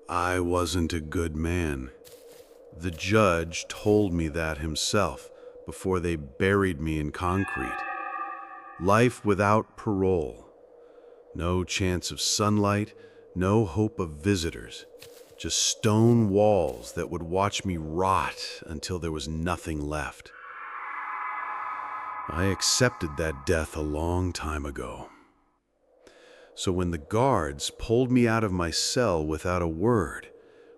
I wasn't a good man. The judge told me that himself before they buried me in concrete. Life without parole. No chance of sunlight, no hope of visitors. Just stone walls that would watch me rot until there was nothing left. I accepted that death a long time ago. So when the guards pulled me out of my cell without a word,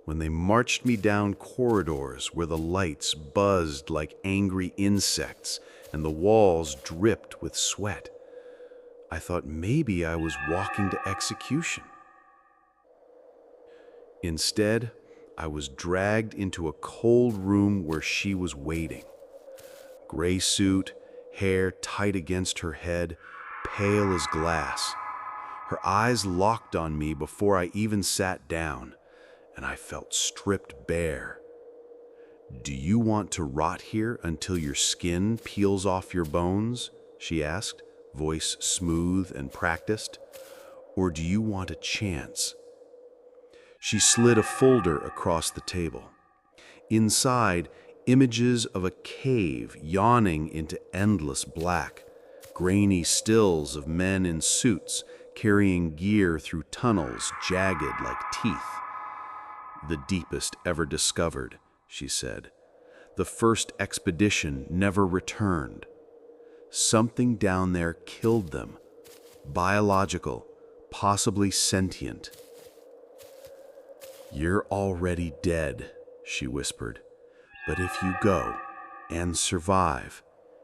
when they marched me down corridors where the lights buzzed like angry insects and the walls dripped with sweat, I thought maybe I was walking to execution. Instead, I was dragged into a cold room where she was waiting. Gray suit, hair tight against her head, pale as glass. Her eyes locked on me before I even sat down, and I felt stripped bare. "Do you want to rot here until your skin peels off your bones?" she asked, voice smooth and practiced. "Or do you want a chance?" She slid a folder across the table. Inside, images of a cave yawning into endless black, grainy stills of men in suits carrying gear through tunnels jagged like teeth. "The deepest ever discovered," she said. "The first expedition never returned. Something down there killed them. Biological, possibly sentient." "You're already dead," she whispered. "But if you go and survive,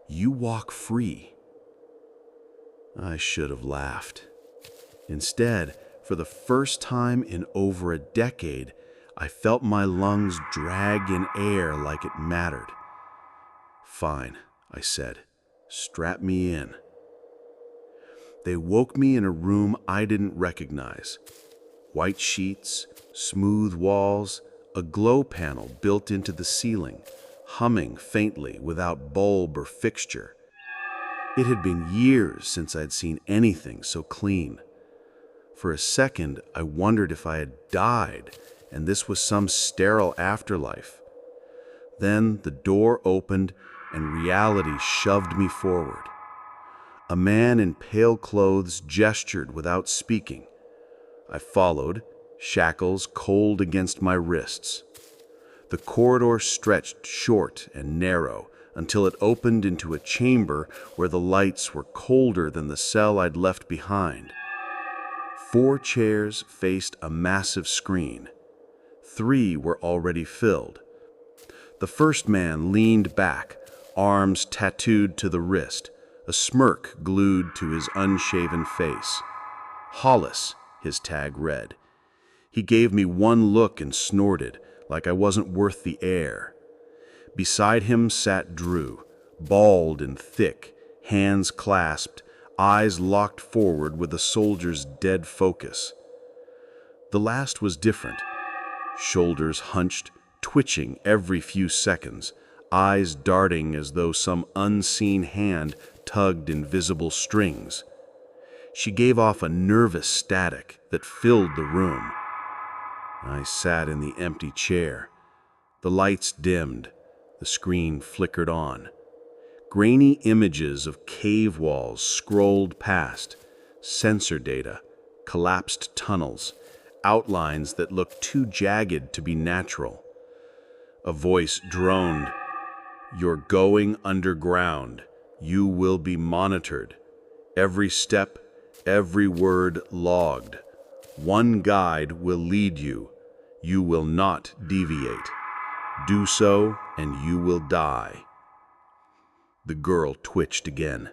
you walk free." I should have laughed. Instead, for the first time in over a decade, I felt my lungs drag in air like it mattered. "Fine," I said. "Strap me in." They woke me in a room I didn't recognize. White sheets, smooth walls, a glow panel built into the ceiling, humming faintly without bulb or fixture. It had been years since I'd seen anything so clean. For a second, I wondered if I had died and this was some sterile afterlife. Then the door opened and reality shoved me forward. A man in pale clothes gestured without speaking. I followed, shackles cold against my wrists. The corridor stretched short and narrow until it opened into a chamber where the lights were colder than the cell I'd left behind. 4 chairs faced a massive screen. 3 were already filled. The first man leaned back, arms tattooed to the wrist, a smirk glued to his unshaven face. Hollis, his tag read. He gave me one look and snorted, like I wasn't worth the air. Beside him sat Drew, bald and thick, hands clasped, eyes locked forward with a soldier's dead focus. The last was different. Shoulders hunched, twitching every few seconds, eyes darting as though some unseen hand tugged invisible strings. She gave off a nervous static that filled the room. I sat in the empty chair. The lights dimmed. The screen flickered on. Grainy images of cave walls scrolled past, sensor data, collapsed tunnels, outlines that looked too jagged to be natural. A voice droned, "You're going underground. You will be monitored. Every step, every word logged. One guide will lead you. You will not deviate. Do so, and you will die." The girl twitched again.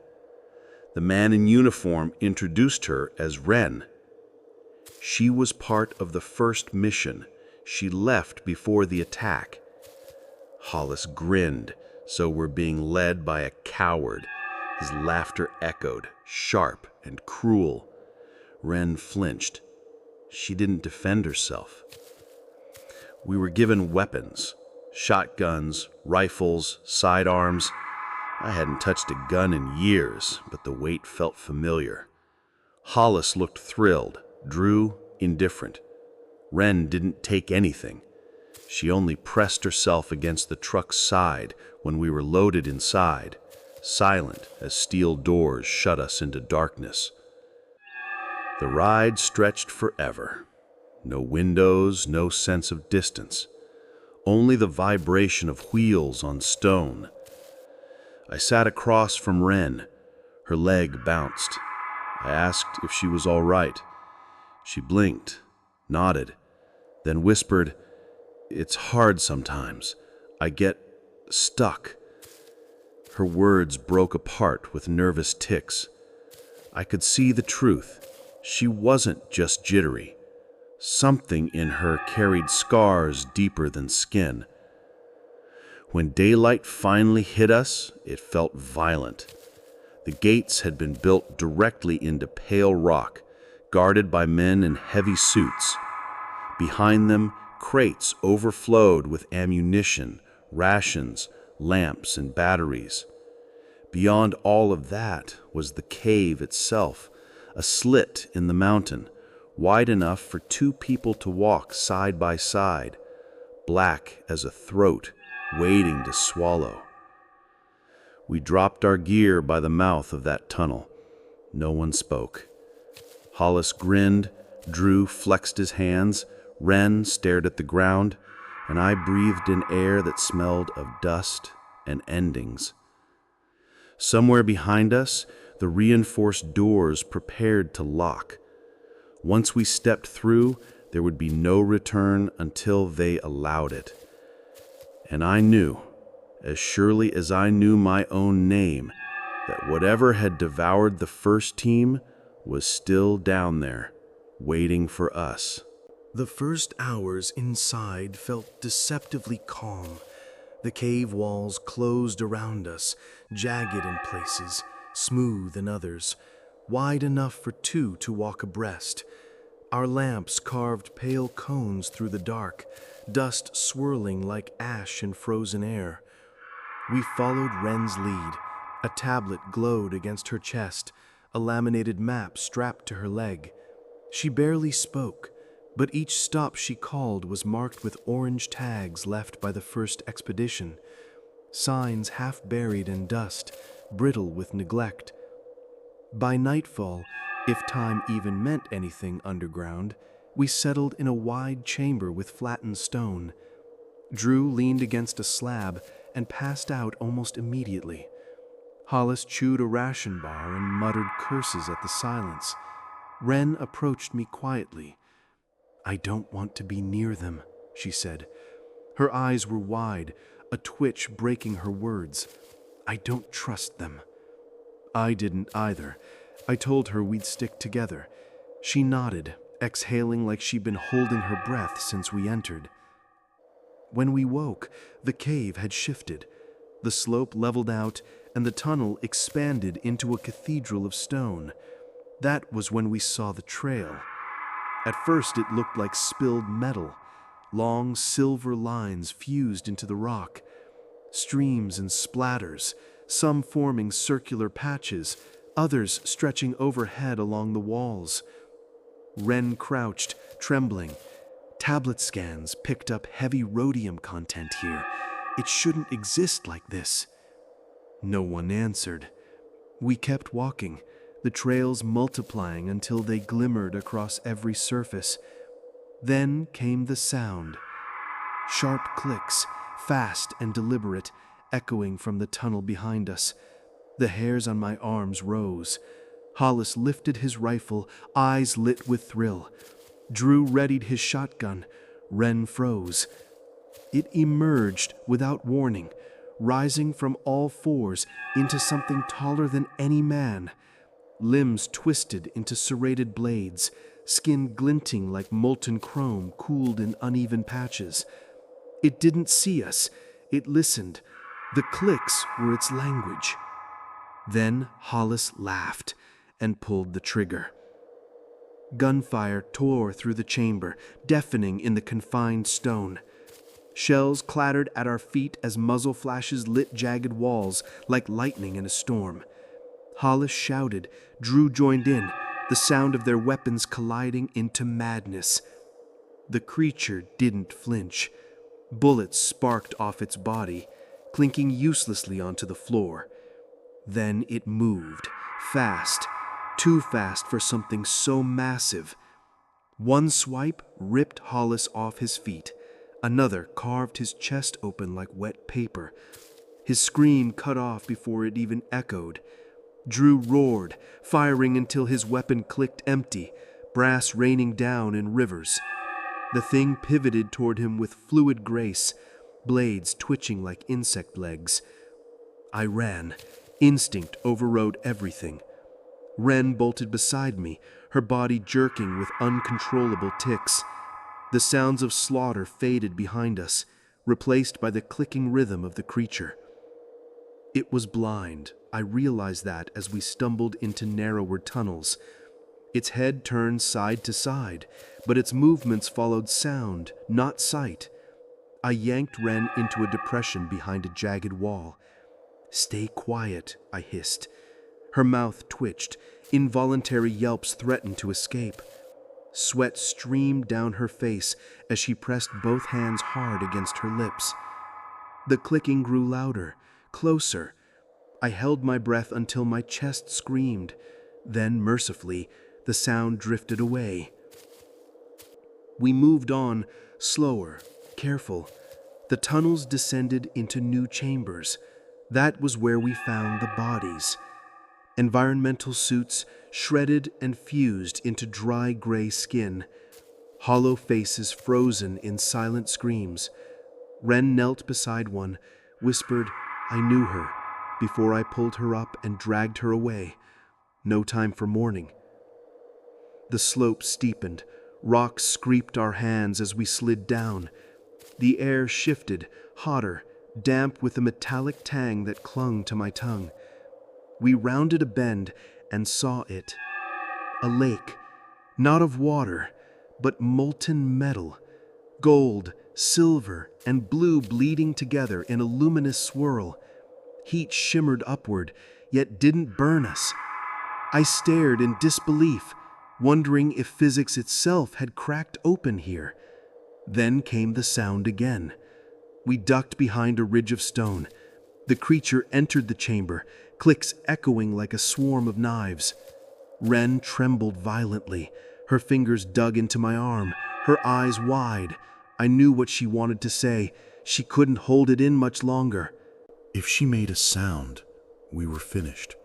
The man in uniform introduced her as Wren. She was part of the first mission. She left before the attack. Hollis grinned, so we're being led by a coward. His laughter echoed, sharp and cruel. Wren flinched. She didn't defend herself. We were given weapons, shotguns, rifles, sidearms. I hadn't touched a gun in years, but the weight felt familiar. Hollis looked thrilled, Drew indifferent. Wren didn't take anything. She only pressed herself against the truck's side when we were loaded inside, silent as steel doors shut us into darkness. The ride stretched forever. No windows, no sense of distance. Only the vibration of wheels on stone. I sat across from Wren. Her leg bounced. I asked if she was all right. She blinked, nodded, then whispered, "It's hard sometimes. I get stuck." Her words broke apart with nervous tics. I could see the truth. She wasn't just jittery. Something in her carried scars deeper than skin. When daylight finally hit us, it felt violent. The gates had been built directly into pale rock, guarded by men in heavy suits. Behind them, crates overflowed with ammunition, rations, lamps, and batteries. Beyond all of that was the cave itself, a slit in the mountain, wide enough for two people to walk side by side, black as a throat waiting to swallow. We dropped our gear by the mouth of that tunnel. No one spoke. Hollis grinned, Drew flexed his hands, Wren stared at the ground, and I breathed in air that smelled of dust and endings. Somewhere behind us, the reinforced doors prepared to lock. Once we stepped through, there would be no return until they allowed it. And I knew, as surely as I knew my own name, that whatever had devoured the first team was still down there, waiting for us. The first hours inside felt deceptively calm. The cave walls closed around us, jagged in places, smooth in others, wide enough for two to walk abreast. Our lamps carved pale cones through the dark, dust swirling like ash in frozen air. We followed Wren's lead. A tablet glowed against her chest, a laminated map strapped to her leg. She barely spoke, but each stop she called was marked with orange tags left by the first expedition, signs half buried in dust, brittle with neglect. By nightfall, if time even meant anything underground, we settled in a wide chamber with flattened stone. Drew leaned against a slab and passed out almost immediately. Hollis chewed a ration bar and muttered curses at the silence. Wren approached me quietly. "I don't want to be near them," she said. Her eyes were wide, a twitch breaking her words. "I don't trust them." I didn't either. I told her we'd stick together. She nodded, exhaling like she'd been holding her breath since we entered. When we woke, the cave had shifted. The slope leveled out, and the tunnel expanded into a cathedral of stone. That was when we saw the trail. At first it looked like spilled metal, long silver lines fused into the rock, streams and splatters, some forming circular patches, others stretching overhead along the walls. Wren crouched, trembling. Tablet scans picked up heavy rhodium content here. It shouldn't exist like this. No one answered. We kept walking, the trails multiplying until they glimmered across every surface. Then came the sound. Sharp clicks, fast and deliberate, echoing from the tunnel behind us. The hairs on my arms rose. Hollis lifted his rifle, eyes lit with thrill. Drew readied his shotgun. Wren froze. It emerged without warning, rising from all fours into something taller than any man. Limbs twisted into serrated blades, skin glinting like molten chrome cooled in uneven patches. It didn't see us. It listened. The clicks were its language. Then Hollis laughed and pulled the trigger. Gunfire tore through the chamber, deafening in the confined stone. Shells clattered at our feet as muzzle flashes lit jagged walls like lightning in a storm. Hollis shouted. Drew joined in, the sound of their weapons colliding into madness. The creature didn't flinch. Bullets sparked off its body, clinking uselessly onto the floor. Then it moved, fast, too fast for something so massive. One swipe ripped Hollis off his feet. Another carved his chest open like wet paper. His scream cut off before it even echoed. Drew roared, firing until his weapon clicked empty, brass raining down in rivers. The thing pivoted toward him with fluid grace, blades twitching like insect legs. I ran. Instinct overrode everything. Wren bolted beside me, her body jerking with uncontrollable tics. The sounds of slaughter faded behind us, replaced by the clicking rhythm of the creature. It was blind. I realized that as we stumbled into narrower tunnels. Its head turned side to side, but its movements followed sound, not sight. I yanked Wren into a depression behind a jagged wall. "Stay quiet," I hissed. Her mouth twitched. Involuntary yelps threatened to escape. Sweat streamed down her face as she pressed both hands hard against her lips. The clicking grew louder, closer. I held my breath until my chest screamed. Then, mercifully, the sound drifted away. We moved on, slower, careful. The tunnels descended into new chambers. That was where we found the bodies. Environmental suits shredded and fused into dry gray skin. Hollow faces frozen in silent screams. Wren knelt beside one, whispered, "I knew her," before I pulled her up and dragged her away. No time for mourning. The slope steepened. Rocks scraped our hands as we slid down. The air shifted, hotter, damp with a metallic tang that clung to my tongue. We rounded a bend and saw it. A lake, not of water, but molten metal. Gold, silver, and blue bleeding together in a luminous swirl. Heat shimmered upward, yet didn't burn us. I stared in disbelief, wondering if physics itself had cracked open here. Then came the sound again. We ducked behind a ridge of stone. The creature entered the chamber, clicks echoing like a swarm of knives. Wren trembled violently. Her fingers dug into my arm, her eyes wide. I knew what she wanted to say. She couldn't hold it in much longer. If she made a sound, we were finished.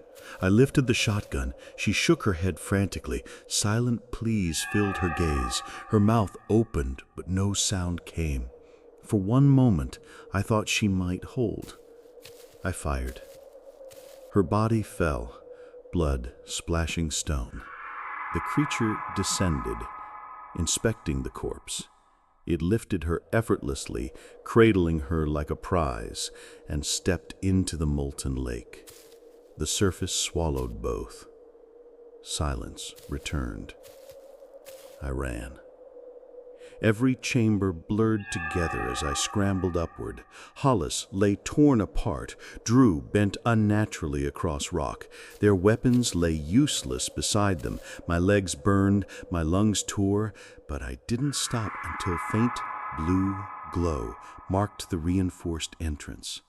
I lifted the shotgun. She shook her head frantically. Silent pleas filled her gaze. Her mouth opened, but no sound came. For one moment, I thought she might hold. I fired. Her body fell, blood splashing stone. The creature descended, inspecting the corpse. It lifted her effortlessly, cradling her like a prize, and stepped into the molten lake. The surface swallowed both. Silence returned. I ran. Every chamber blurred together as I scrambled upward. Hollis lay torn apart. Drew bent unnaturally across rock. Their weapons lay useless beside them. My legs burned, my lungs tore, but I didn't stop until faint blue glow marked the reinforced entrance.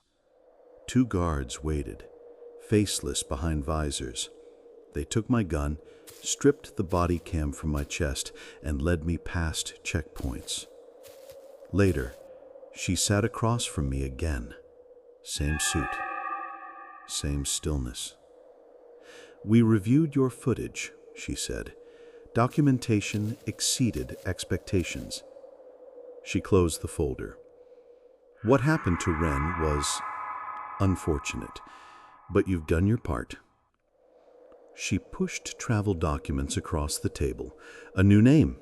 2 guards waited, faceless behind visors. They took my gun, stripped the body cam from my chest, and led me past checkpoints. Later, she sat across from me again. Same suit, same stillness. "We reviewed your footage," she said. "Documentation exceeded expectations." She closed the folder. "What happened to Wren was unfortunate, but you've done your part." She pushed travel documents across the table. A new name,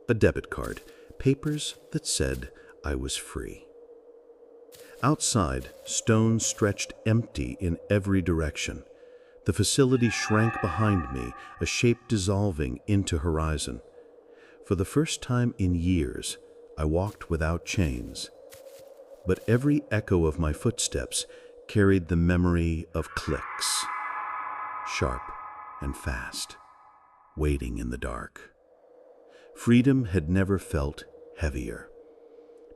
a debit card, papers that said I was free. Outside, stone stretched empty in every direction. The facility shrank behind me, a shape dissolving into horizon. For the first time in years, I walked without chains. But every echo of my footsteps carried the memory of clicks, sharp and fast, waiting in the dark. Freedom had never felt heavier.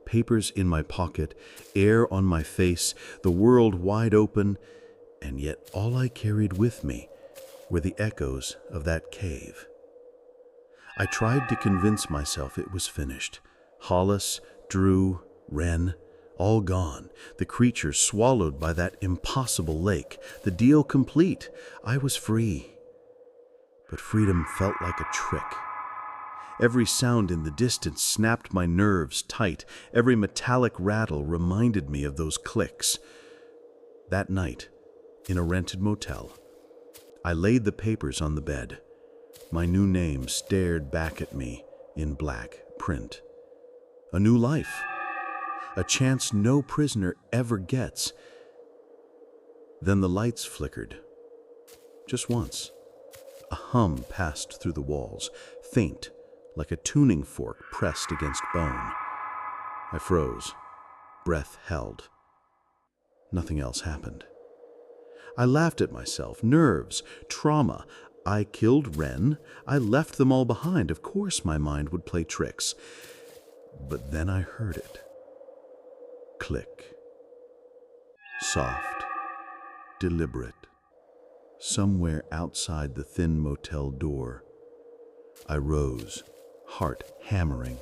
Papers in my pocket, air on my face, the world wide open, and yet all I carried with me were the echoes of that cave. I tried to convince myself it was finished. Hollis, Drew, Wren, all gone, the creatures swallowed by that impossible lake, the deal complete. I was free. But freedom felt like a trick. Every sound in the distance snapped my nerves tight. Every metallic rattle reminded me of those clicks. That night, in a rented motel, I laid the papers on the bed. My new name stared back at me in black print. A new life. A chance no prisoner ever gets. Then the lights flickered. Just once. A hum passed through the walls, faint, like a tuning fork pressed against bone. I froze, breath held. Nothing else happened. I laughed at myself. Nerves, trauma. I killed Wren. I left them all behind. Of course my mind would play tricks. But then I heard it. Click. Soft, deliberate. Somewhere outside the thin motel door. I rose, heart hammering,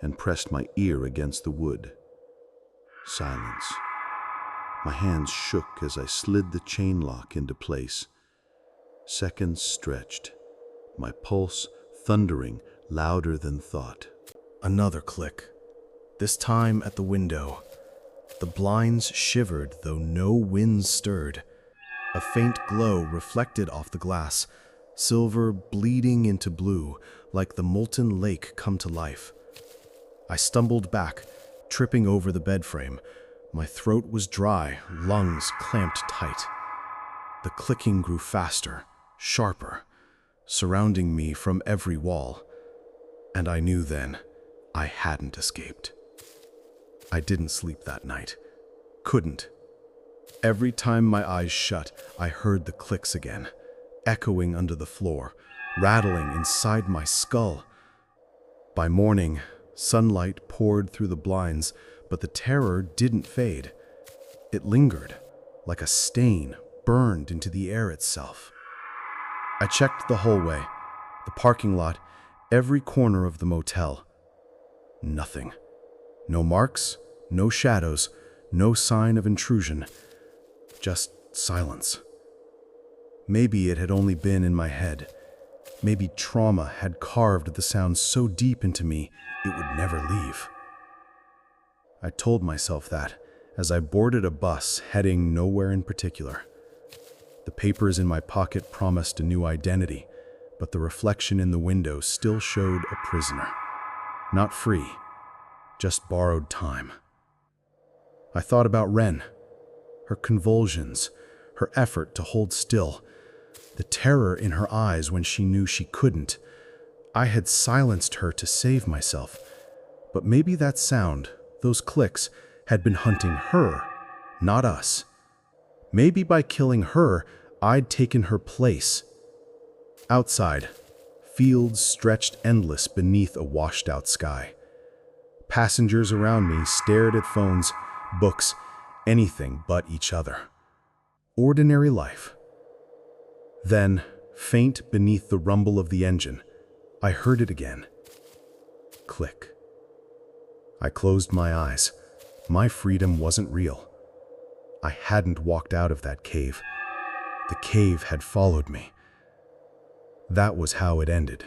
and pressed my ear against the wood. Silence. My hands shook as I slid the chain lock into place. Seconds stretched, my pulse thundering louder than thought. Another click, this time at the window. The blinds shivered, though no wind stirred. A faint glow reflected off the glass, silver bleeding into blue, like the molten lake come to life. I stumbled back, tripping over the bed frame. My throat was dry, lungs clamped tight. The clicking grew faster, sharper, surrounding me from every wall. And I knew then I hadn't escaped. I didn't sleep that night. Couldn't. Every time my eyes shut, I heard the clicks again, echoing under the floor, rattling inside my skull. By morning, sunlight poured through the blinds, but the terror didn't fade. It lingered, like a stain burned into the air itself. I checked the hallway, the parking lot, every corner of the motel. Nothing. No marks, no shadows, no sign of intrusion. Just silence. Maybe it had only been in my head. Maybe trauma had carved the sound so deep into me it would never leave. I told myself that as I boarded a bus heading nowhere in particular. The papers in my pocket promised a new identity, but the reflection in the window still showed a prisoner. Not free, just borrowed time. I thought about Wren, her convulsions, her effort to hold still, the terror in her eyes when she knew she couldn't. I had silenced her to save myself, but maybe that sound, those clicks, had been hunting her, not us. Maybe by killing her, I'd taken her place. Outside, fields stretched endless beneath a washed-out sky. Passengers around me stared at phones, books, anything but each other. Ordinary life. Then, faint beneath the rumble of the engine, I heard it again. Click. I closed my eyes. My freedom wasn't real. I hadn't walked out of that cave. The cave had followed me. That was how it ended.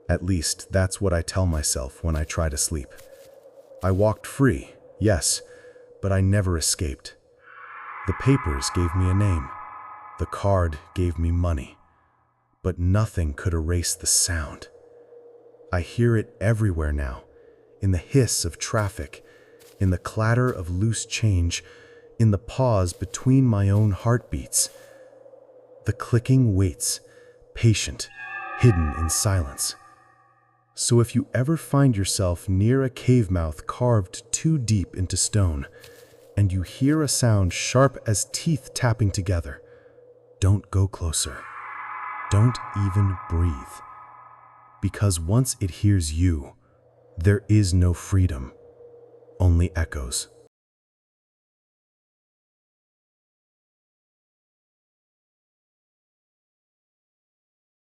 At least, that's what I tell myself when I try to sleep. I walked free, yes, but I never escaped. The papers gave me a name. The card gave me money. But nothing could erase the sound. I hear it everywhere now, in the hiss of traffic, in the clatter of loose change, in the pause between my own heartbeats. The clicking waits, patient, hidden in silence. So if you ever find yourself near a cave mouth carved too deep into stone, and you hear a sound sharp as teeth tapping together, don't go closer. Don't even breathe. Because once it hears you, There is no freedom, only echoes.